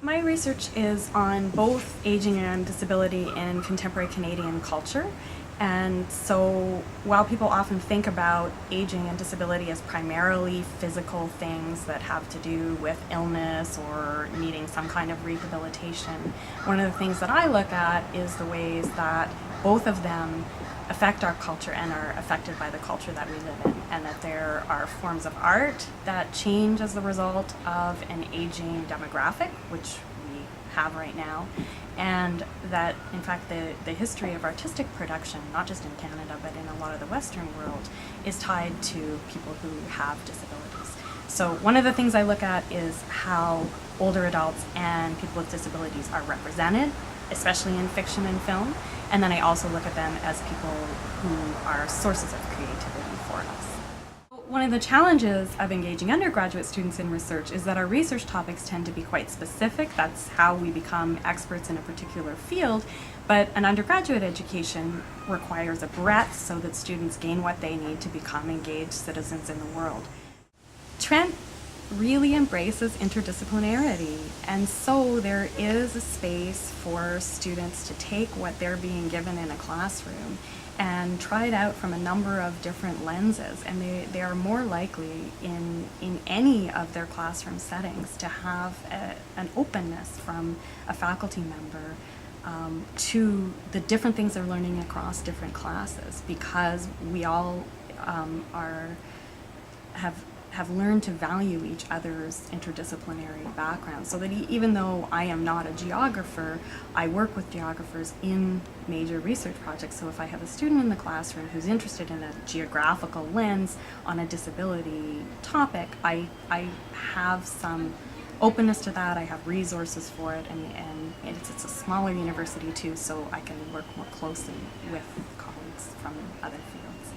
My research is on both aging and disability in contemporary Canadian culture. And so while people often think about aging and disability as primarily physical things that have to do with illness or needing some kind of rehabilitation, one of the things that I look at is the ways that both of them affect our culture and are affected by the culture that we live in, and that there are forms of art that change as the result of an aging demographic, which we have right now, and that in fact the history of artistic production, not just in Canada but in a lot of the Western world, is tied to people who have disabilities. So one of the things I look at is how older adults and people with disabilities are represented, especially in fiction and film, and then I also look at them as people who are sources of creativity for us. One of the challenges of engaging undergraduate students in research is that our research topics tend to be quite specific. That's how we become experts in a particular field, but an undergraduate education requires a breadth so that students gain what they need to become engaged citizens in the world. Trent really embraces interdisciplinarity, and so there is a space for students to take what they're being given in a classroom and try it out from a number of different lenses, and they are more likely in any of their classroom settings to have an openness from a faculty member to the different things they're learning across different classes, because we all have learned to value each other's interdisciplinary backgrounds, so that even though I am not a geographer, I work with geographers in major research projects. So if I have a student in the classroom who's interested in a geographical lens on a disability topic, I have some openness to that, I have resources for it, and it's a smaller university too, so I can work more closely with colleagues from other fields.